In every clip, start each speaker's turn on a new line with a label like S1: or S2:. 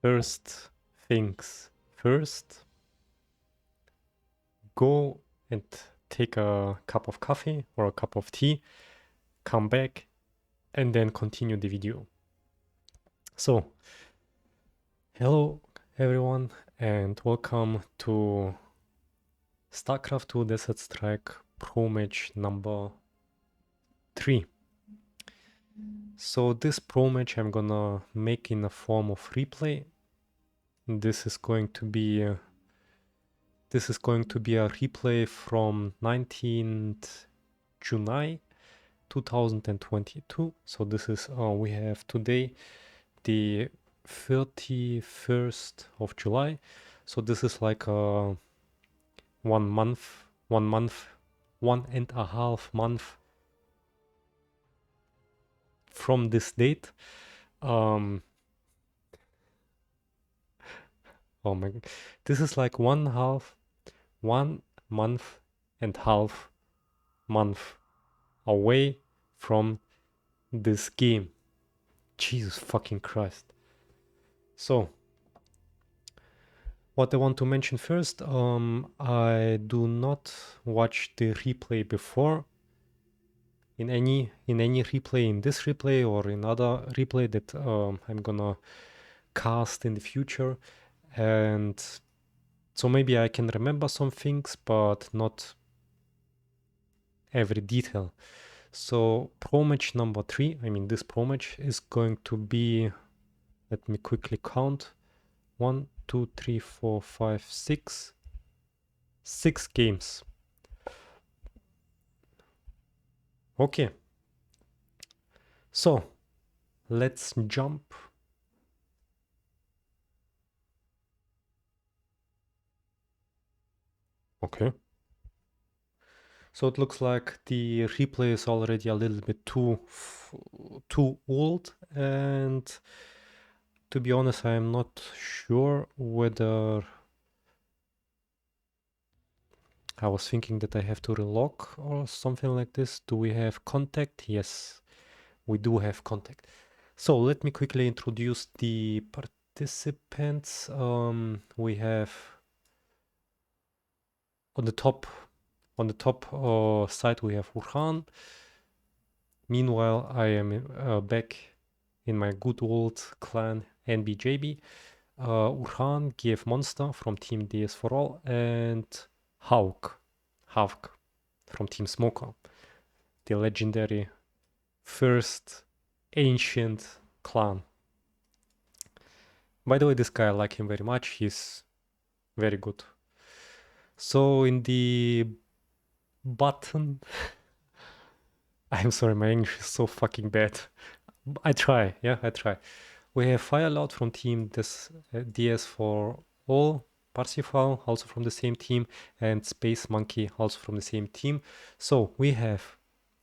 S1: First things first, go and take a cup of coffee or a cup of tea, come back, and then continue the video. So, hello everyone, and welcome to Starcraft 2 Desert Strike Pro Match number 3. So this Pro Match I'm gonna make in a form of replay. This is going to be a replay from 19th July 2022. So this is we have today the 31st of July. So this is like a 1.5 month from this date. Oh my god, this is like 1.5 month away from this game. Jesus fucking Christ. So what I want to mention first, I do not watch the replay before. In any replay, in this replay or in other replay that I'm gonna cast in the future, and so maybe I can remember some things, but not every detail. So Pro Match number 3, I mean this Pro Match is going to be, let me quickly count, 1, 2, 3, 4, 5, 6 games. Okay, so let's jump. Okay. So it looks like the replay is already a little bit too old, and to be honest, I am not sure whether I was thinking that I have to relog or something like this. Do we have contact? Yes, we do have contact. So let me quickly introduce the participants. We have on the top side we have Uran. Meanwhile, I am back in my good old clan NBJB. Uran, GF Monster from Team DS for All, and Hawk from Team Smoker, the legendary first ancient clan. By the way, this guy, I like him very much. He's very good. So in the button, I'm sorry, my English is so fucking bad. I try. We have Firelord from Team DS for All, Parsifal also from the same team, and Space Monkey also from the same team. So we have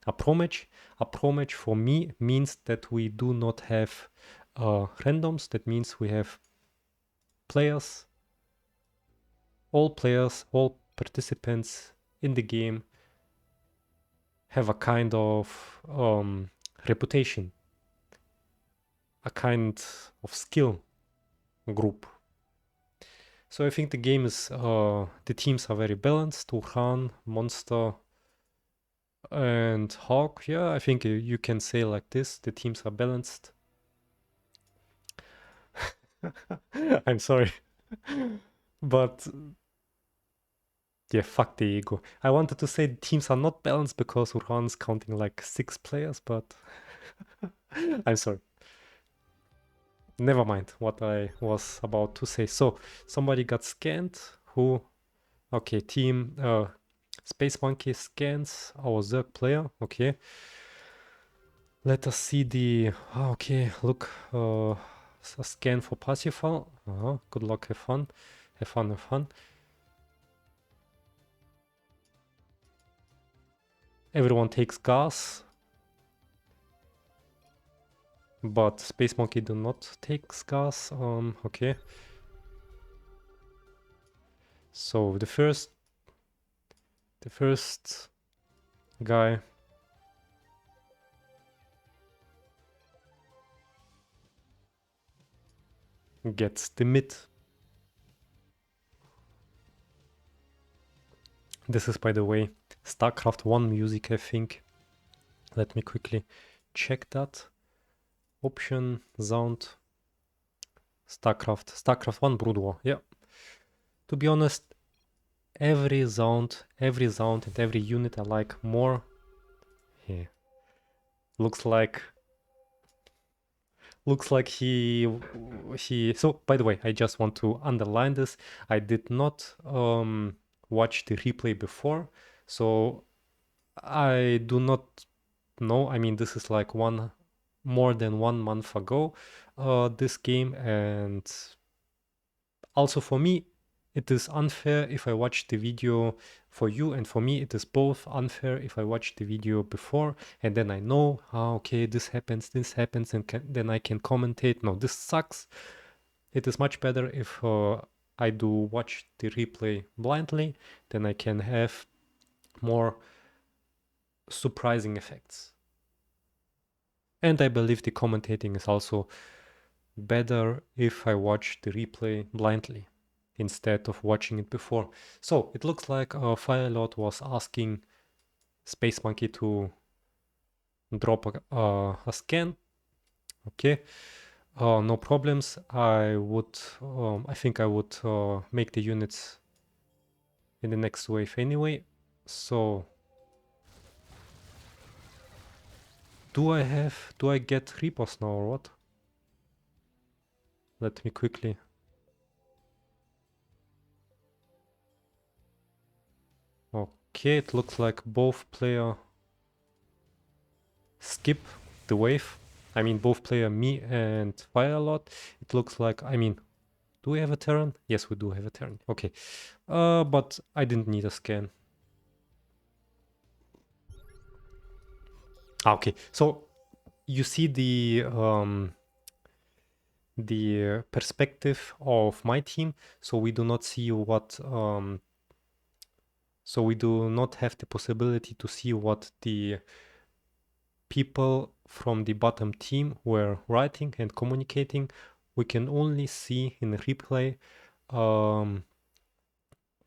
S1: a Pro Match. A Pro Match for me means that we do not have randoms. That means we have players, all participants in the game have a kind of reputation, a kind of skill group. So I think the game is, the teams are very balanced. Uran, Monster, and Hawk. Yeah, I think you can say like this. The teams are balanced. I'm sorry. But yeah, fuck the ego. I wanted to say the teams are not balanced because Uran's counting like 6 players, but I'm sorry. Never mind what I was about to say. So somebody got scanned. Who? Okay, team Space Monkey scans our Zerg player. Okay. Let us see the. Okay, look. A scan for Parsifal. Good luck. Have fun. Have fun. Everyone takes gas, but Space Monkey do not take gas. Okay. So the first guy. gets the mid. This is, by the way, Starcraft 1 music, I think. Let me quickly check that. Option, sound, Starcraft 1 Brood War, yeah. To be honest, every sound and every unit I like more. Yeah. Looks like he so by the way, I just want to underline this. I did not watch the replay before, so I do not know. I mean, this is like more than 1 month ago, this game, and also for me, it is unfair if I watch the video for you, and for me, it is both unfair if I watch the video before and then I know, okay, this happens, and then I can commentate. No, this sucks. It is much better if I do watch the replay blindly, then I can have more surprising effects. And I believe the commentating is also better if I watch the replay blindly instead of watching it before. So it looks like Firelord was asking Space Monkey to drop a scan. Okay, no problems. I think I would make the units in the next wave anyway. So do I get repos now or what? Let me quickly. Okay, it looks like both player skip the wave. I mean, both player, me and Firelord. It looks like, I mean, do we have a Terran? Yes, we do have a Terran. Okay, but I didn't need a scan. Okay, so you see the perspective of my team. So we do not see what so we do not have the possibility to see what the people from the bottom team were writing and communicating. We can only see in replay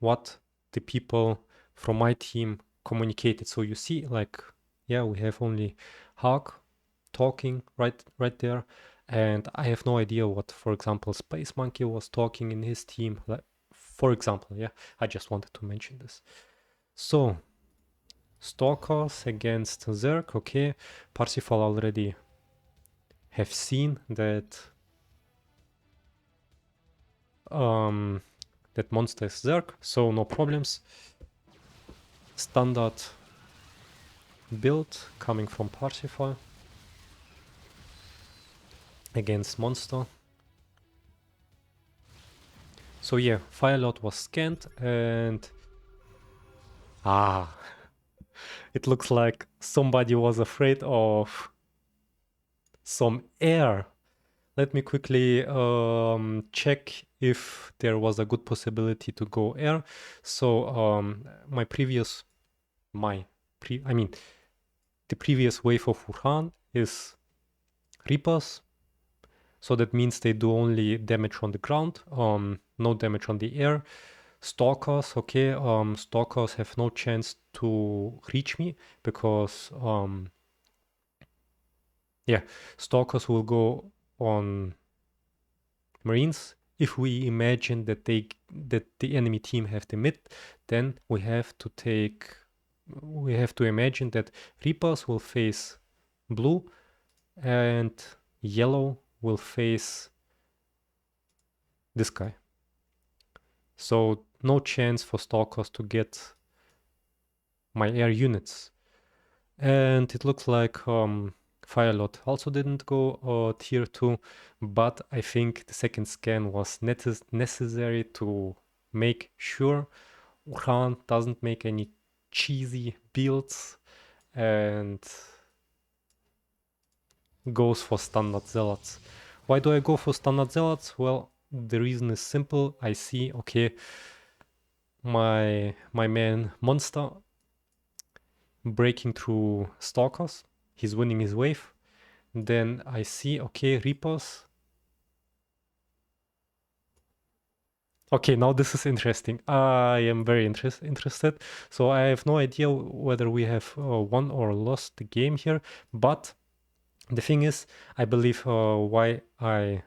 S1: what the people from my team communicated. So you see, like, yeah, we have only Hawk talking right there, and I have no idea what, for example, Space Monkey was talking in his team. Like, for example, yeah, I just wanted to mention this. So Stalkers against Zerg, okay. Parsifal already have seen that that monster is Zerg, so no problems. Standard build coming from Parsifal against monster. So yeah, Firelord was scanned and it looks like somebody was afraid of some air. Let me quickly check if there was a good possibility to go air. So the previous wave of Uran is Reapers. So that means they do only damage on the ground, no damage on the air. Stalkers, okay, Stalkers have no chance to reach me because yeah, Stalkers will go on Marines. If we imagine that the enemy team have the mid, then we have to imagine that Reapers will face blue and yellow will face this guy. So no chance for Stalkers to get my air units. And it looks like Firelord also didn't go tier 2, but I think the second scan was necessary to make sure Uran doesn't make any cheesy builds and goes for standard zealots. Why do I go for standard zealots? Well, the reason is simple. I see, okay, my man Monster breaking through Stalkers. He's winning his wave. Then I see, okay, Reapers Okay, now this is interesting. I am very interested. So I have no idea whether we have won or lost the game here, but the thing is, I believe why I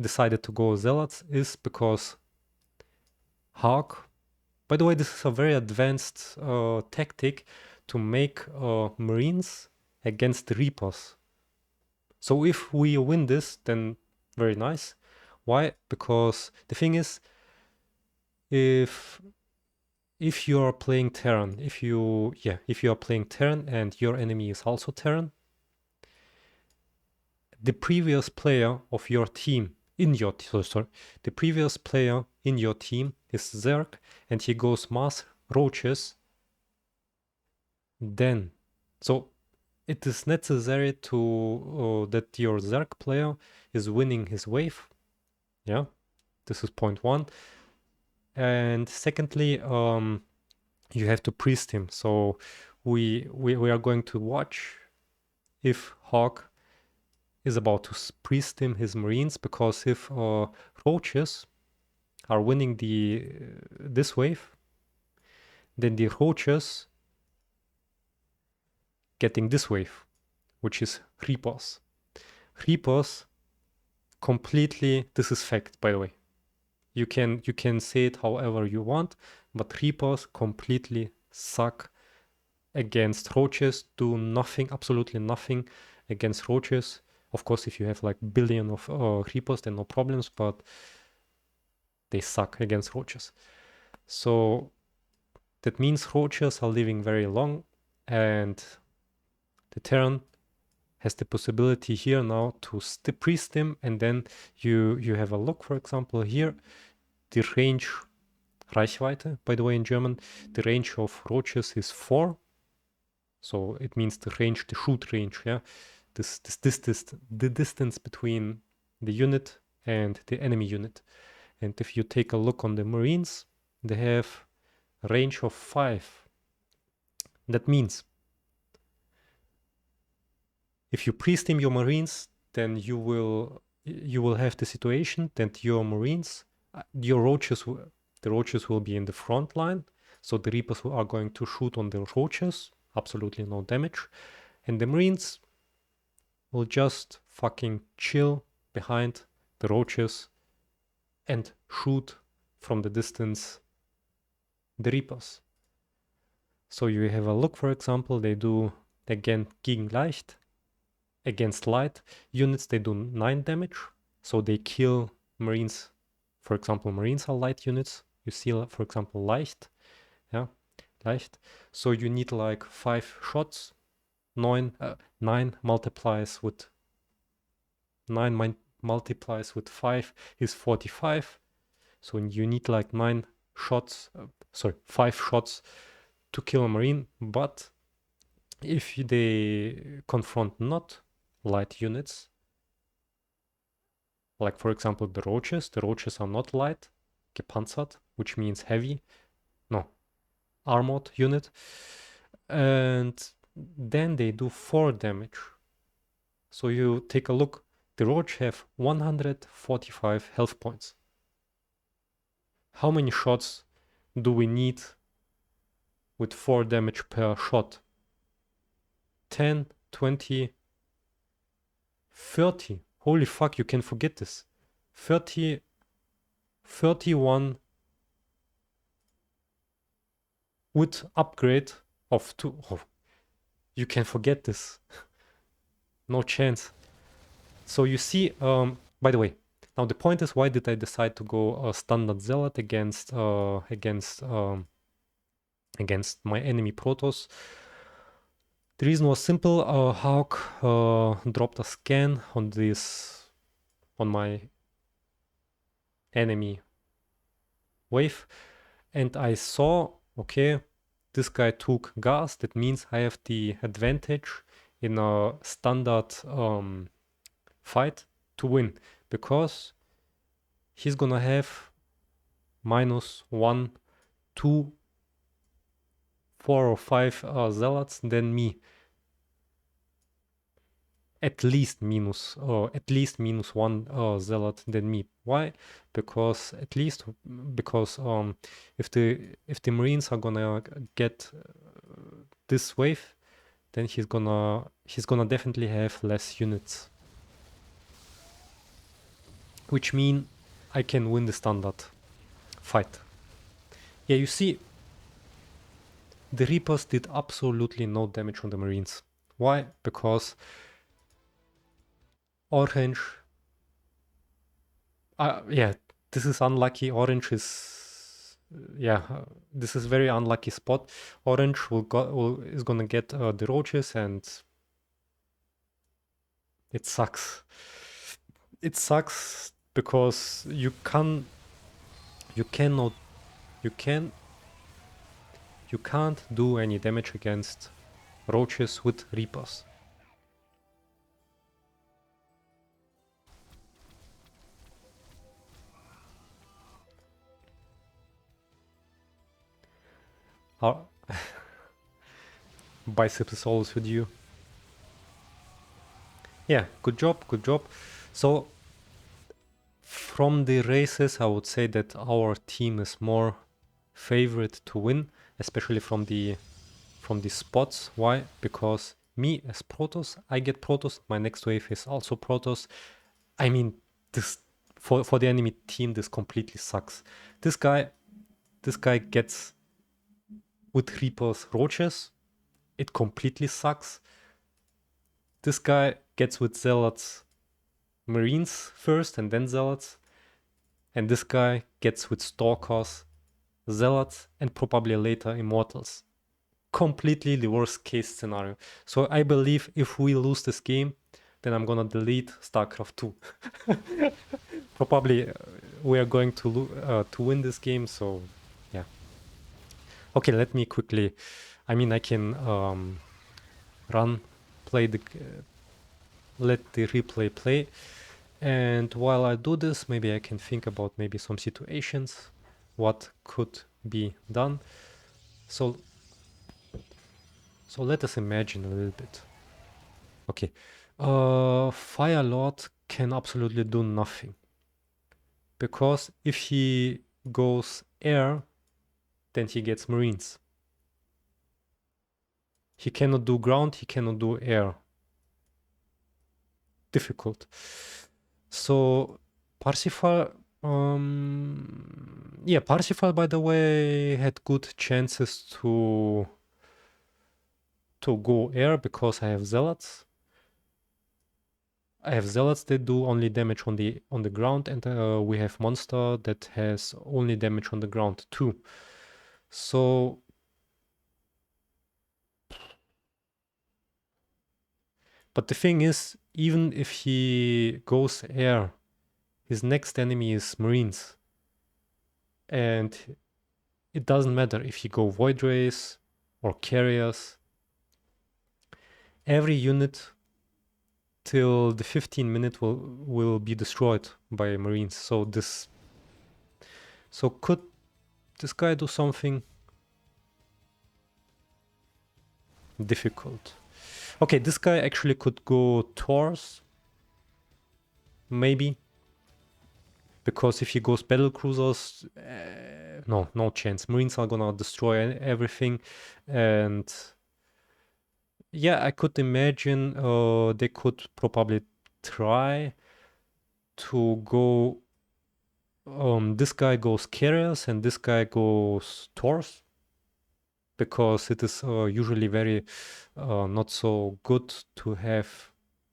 S1: decided to go Zealots is because Hawk. By the way, this is a very advanced tactic to make Marines against the Reapers. So if we win this, then very nice. Why? Because the thing is, if you are playing Terran, if you are playing Terran and your enemy is also Terran, the previous player of your team in your the previous player in your team is Zerg and he goes mass roaches, then so it is necessary to that your Zerg player is winning his wave. Yeah, this is point one. And secondly, you have to priest him. So we are going to watch if Hawk is about to priest him his Marines, because if roaches are winning this wave, then the roaches getting this wave, which is Reapers. Reapers completely, this is fact, by the way. You can say it however you want, but Reapers completely suck against roaches, do nothing, absolutely nothing against roaches. Of course, if you have like billion of Reapers, then no problems, but they suck against roaches. So that means roaches are living very long, and the Terran has the possibility here now to priest them, and then you have a look, for example, here, the range, Reichweite, by the way, in German, the range of roaches is 4. So it means the range, the shoot range, yeah? This distance, the distance between the unit and the enemy unit. And if you take a look on the Marines, they have a range of 5. That means if you pre-steam your Marines, then you will have the situation that your Marines, your roaches, the roaches will be in the front line. So the Reapers are going to shoot on the roaches, absolutely no damage. And the Marines will just fucking chill behind the roaches and shoot from the distance the Reapers. So you have a look, for example, they do again gegen leicht. Against light units, they do 9 damage. So they kill Marines. For example, Marines are light units. You see, for example, leicht. Yeah, leicht. So you need like 5 shots. 9 multiplies with 5 is 45. So you need like 9 shots, 5 shots to kill a Marine. But if they confront not light units, like for example the roaches are not light, gepanzert, which means heavy, no, armored unit, and then they do 4 damage. So you take a look, the roach have 145 health points. How many shots do we need with 4 damage per shot? 10, 20, 30. Holy fuck, you can forget this. 30, 31 with upgrade of 2. Oh, you can forget this. No chance. So you see, by the way, now the point is, why did I decide to go standard zealot against my enemy Protoss? The reason was simple. Hawk dropped a scan on my enemy wave, and I saw, okay, this guy took gas. That means I have the advantage in a standard fight to win, because he's gonna have -1, 2, 4 or 5 zealots than me. at least minus one zealot than me. Why? Because if the Marines are gonna get this wave, then he's gonna definitely have less units, which mean I can win the standard fight. Yeah, you see, the Reapers did absolutely no damage on the Marines. Why? Because Orange... yeah, this is unlucky. Orange is... this is very unlucky spot. Orange is gonna get the roaches, and it sucks. It sucks because you can't do any damage against roaches with Reapers. Biceps is always with you. Yeah, good job. So from the races, I would say that our team is more favorite to win, especially from the spots. Why? Because me as Protoss, I get Protoss. My next wave is also Protoss. I mean, this for the enemy team, this completely sucks. This guy gets with Reapers roaches. It completely sucks. This guy gets with Zealots Marines first and then Zealots. And this guy gets with Stalkers, Zealots, and probably later Immortals. Completely the worst case scenario. So I believe if we lose this game, then I'm gonna delete Starcraft 2. Probably we are going to win this game, so yeah. Okay, let me quickly... I mean, I can let the replay play. And while I do this, maybe I can think about maybe some situations, what could be done. So let us imagine a little bit. Okay, Fire Lord can absolutely do nothing, because if he goes air, then he gets Marines. He cannot do ground, he cannot do air. Difficult. So Parsifal, Parsifal, by the way, had good chances to go air because I have Zealots. That do only damage on the ground, and we have Monster that has only damage on the ground too. So but the thing is, even if he goes air, his next enemy is Marines. And it doesn't matter if he go Void Rays or Carriers. Every unit till the 15 minute will be destroyed by Marines. So could this guy do something difficult? Okay, this guy actually could go Taurs, maybe, because if he goes Battle Cruisers, no chance. Marines are gonna destroy everything, and yeah, I could imagine they could probably try to go... this guy goes Carriers and this guy goes Taurs, because it is usually very not so good to have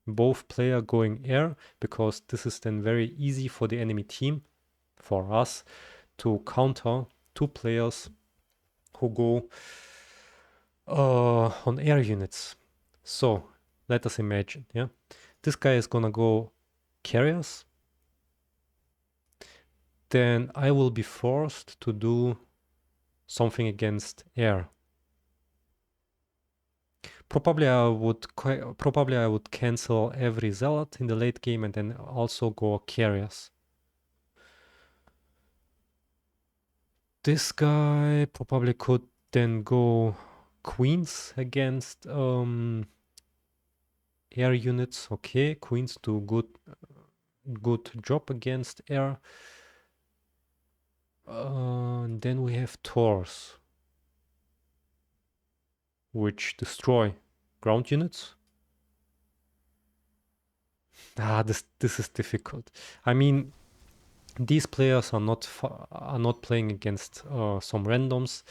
S1: both player going air, because this is then very easy for the enemy team, for us, to counter two players who go on air units. So let us imagine, yeah, this guy is gonna go Carriers, then I will be forced to do something against air. Probably I would cancel every Zealot in the late game and then also go Carriers. This guy probably could then go Queens against Air units, okay. Queens do good job against air. Then we have Taurs, which destroy ground units. This is difficult. I mean, these players are not playing against some randoms,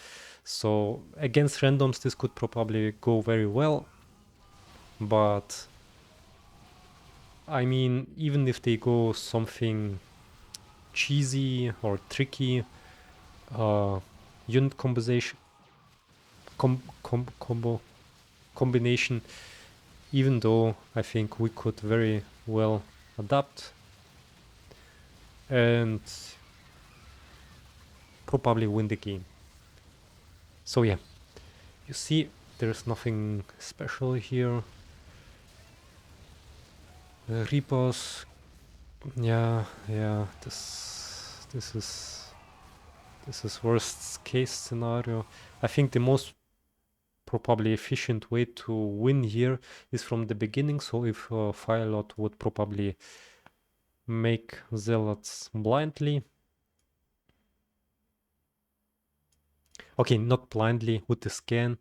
S1: so against randoms this could probably go very well. But I mean, even if they go something cheesy or tricky, unit combination, even though I think we could very well adapt and probably win the game. So yeah, you see, there's nothing special here. Reapers, yeah, this is worst case scenario. I think the most probably efficient way to win here is from the beginning. So if Firelord would probably make zealots blindly. Okay, not blindly, with the scan.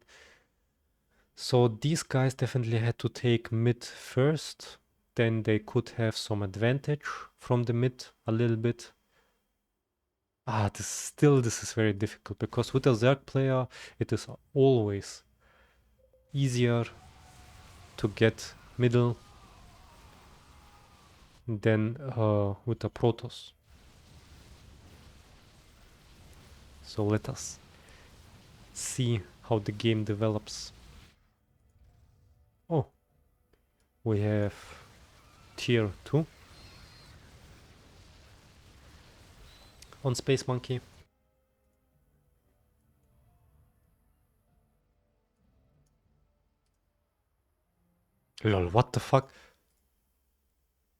S1: So these guys definitely had to take mid first. Then they could have some advantage from the mid a little bit. This is very difficult because with a Zerg player, it is always easier to get middle than with a Protoss. So let us see how the game develops. Oh, we have tier 2 on Space Monkey. Lol, what the fuck?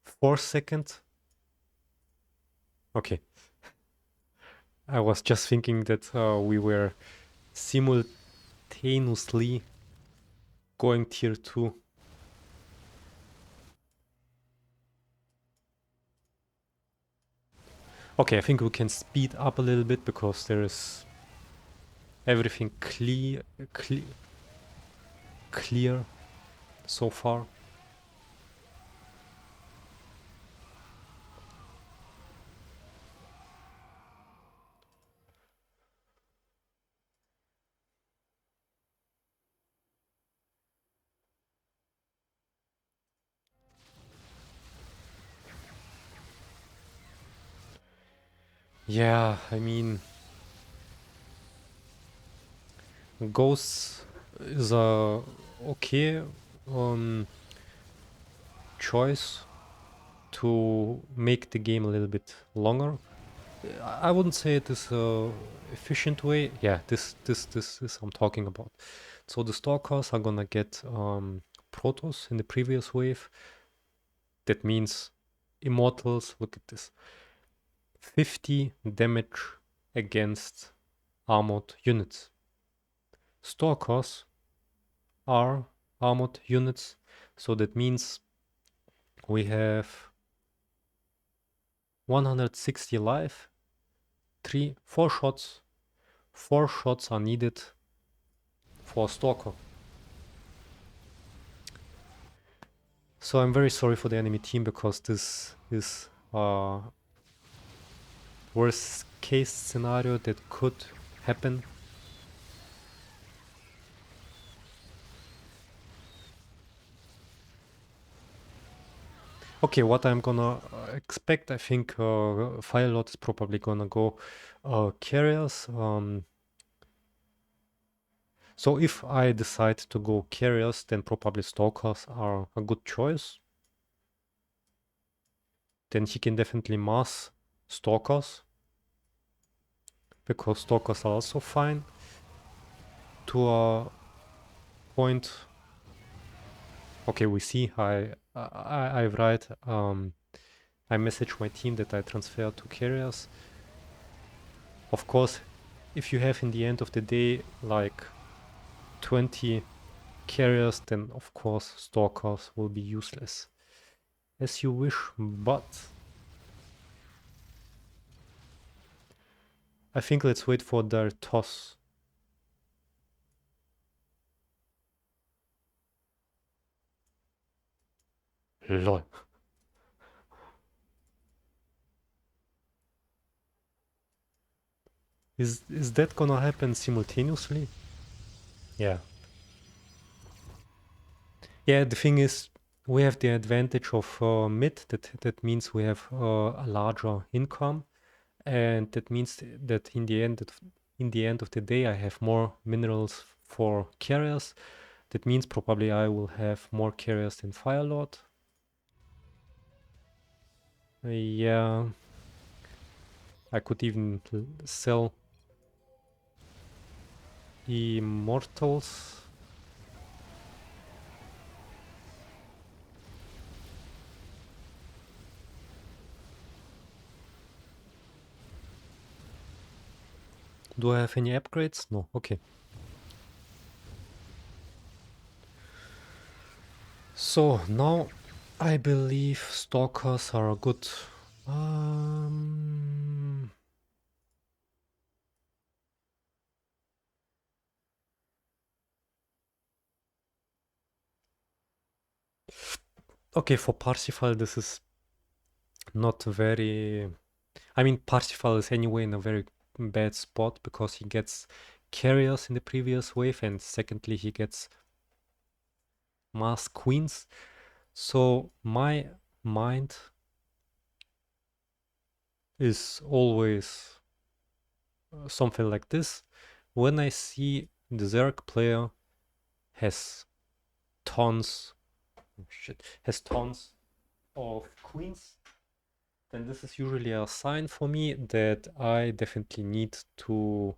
S1: 4 seconds? Okay. I was just thinking that we were simultaneously going tier 2. Okay, I think we can speed up a little bit because there is everything clear so far. Yeah, I mean, Ghosts is a okay choice to make the game a little bit longer. I wouldn't say it is a efficient way. Yeah, this is I'm talking about. So the Stalkers are gonna get Protoss in the previous wave. That means Immortals, look at this. 50 damage against armored units. Stalkers are armored units, so that means we have 160 life, 4 shots. 4 shots are needed for Stalker. So I'm very sorry for the enemy team because this is a worst case scenario that could happen. Okay, what I'm gonna expect, I think Firelord is probably gonna go carriers. So if I decide to go carriers, then probably Stalkers are a good choice. Then he can definitely mass Stalkers, because Stalkers are also fine to a point. Okay, we see I write, I message my team that I transfer to carriers. Of course, if you have in the end of the day like 20 carriers, then of course stalkers will be useless. As you wish, but I think let's wait for their toss. Lol. Is that gonna happen simultaneously? Yeah. Yeah, the thing is, we have the advantage of mid. That means we have a larger income, and that means that in the end of the day, I have more minerals for carriers. That means probably I will have more carriers than Firelord. Yeah, I could even sell immortals. Do I have any upgrades? No. Okay. So now I believe stalkers are a good. Okay, for Parsifal, this is not very. I mean, Parsifal is anyway in a very bad spot because he gets carriers in the previous wave, and secondly, he gets mass queens. So my mind is always something like this. When I see the Zerg player has tons, has tons of queens, then this is usually a sign for me that I definitely need to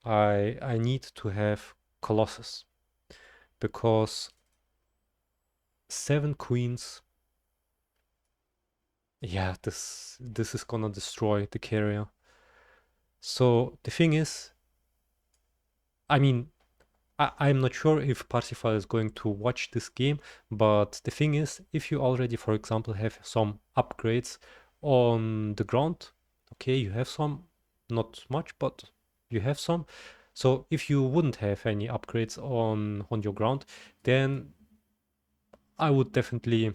S1: I need to have Colossus, because 7 queens, yeah, this is gonna destroy the carrier. So the thing is, I mean, I'm not sure if Parsifal is going to watch this game, but the thing is, if you already, for example, have some upgrades on the ground, okay, you have some, not much, but you have some. So if you wouldn't have any upgrades on your ground, then I would definitely,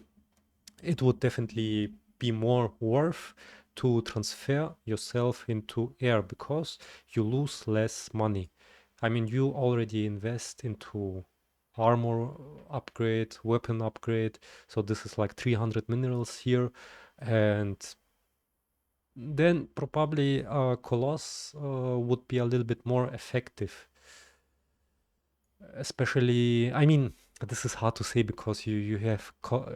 S1: it would definitely be more worth to transfer yourself into air because you lose less money. I mean, you already invest into armor upgrade, weapon upgrade, so this is like 300 minerals here, and then probably Coloss would be a little bit more effective. Especially, I mean, this is hard to say because you have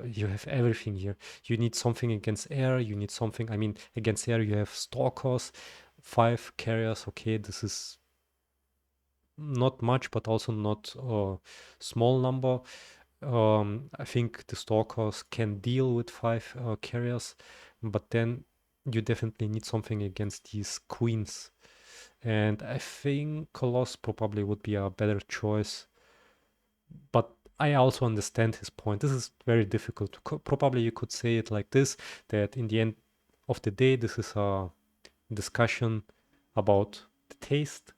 S1: you have everything here. You need something against air. You need something. I mean, against air you have stalkers, 5 carriers. Okay, this is not much, but also not a small number. I think the stalkers can deal with 5 carriers, but then you definitely need something against these queens. And I think Colossus probably would be a better choice. But I also understand his point. This is very difficult. Probably you could say it like this, that in the end of the day, this is a discussion about the taste.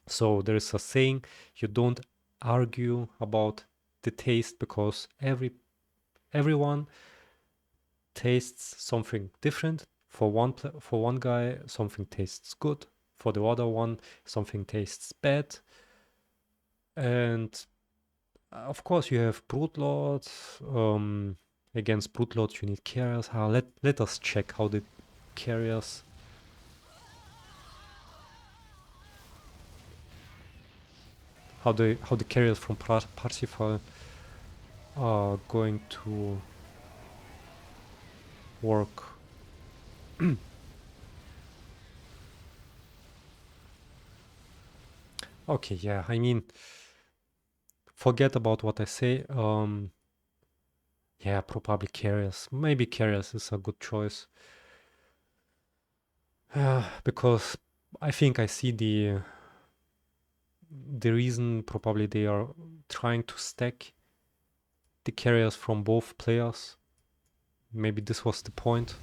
S1: So there is a saying, you don't argue about the taste because everyone tastes something different. For one guy, something tastes good. For the other one, something tastes bad. And of course, you have Brute Lords. Against Brute Lords, you need carriers. Let us check how the carriers. How the carriers from Parsifal are going to work. Okay, yeah. I mean, forget about what I say. Yeah, probably carriers. Maybe carriers is a good choice. Because I think I see the reason probably they are trying to stack the carriers from both players. Maybe this was the point.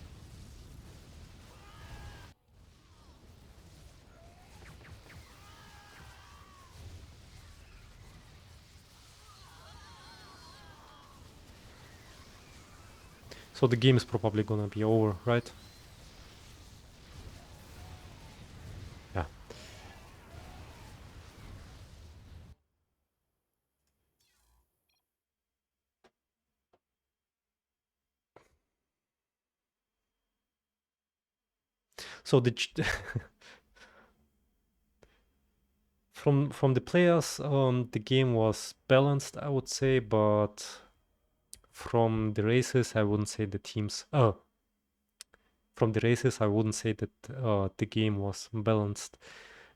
S1: So the game is probably gonna be over, right? Yeah. So the from the players, the game was balanced, I would say, but from the races, I wouldn't say the teams. From the races, I wouldn't say that the game was balanced,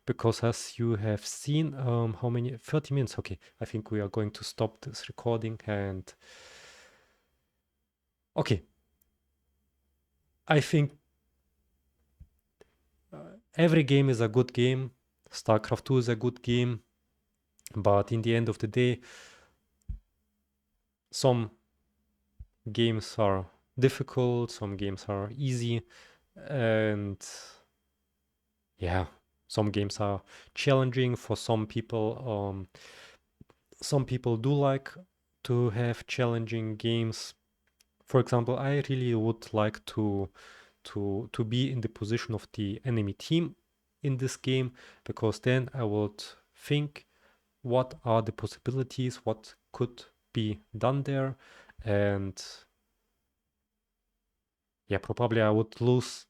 S1: because as you have seen, how many? 30 minutes. Okay, I think we are going to stop this recording and. Okay, I think every game is a good game. Starcraft 2 is a good game, but in the end of the day, some games are difficult, some games are easy, and yeah, some games are challenging for some people. Some people do like to have challenging games. For example, I really would like to be in the position of the enemy team in this game, because then I would think what are the possibilities, what could be done there, and yeah, probably I would lose.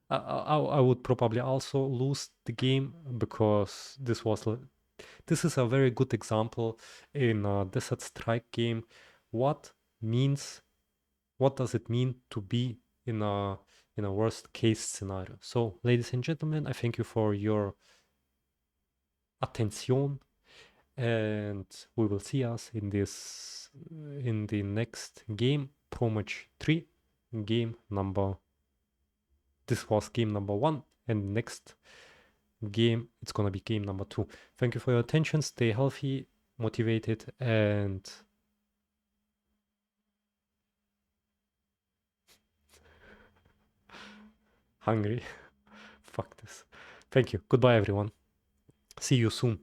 S1: I would probably also lose the game, because this is a very good example in a Desert Strike game. What means what does it mean to be in a worst case scenario? So, ladies and gentlemen, I thank you for your attention, and we will see us in the next game, ProMatch 3, game number. This was game number 1, and next game it's gonna be game number 2. Thank you for your attention. Stay healthy, motivated, and hungry. Fuck this. Thank you. Goodbye, everyone. See you soon.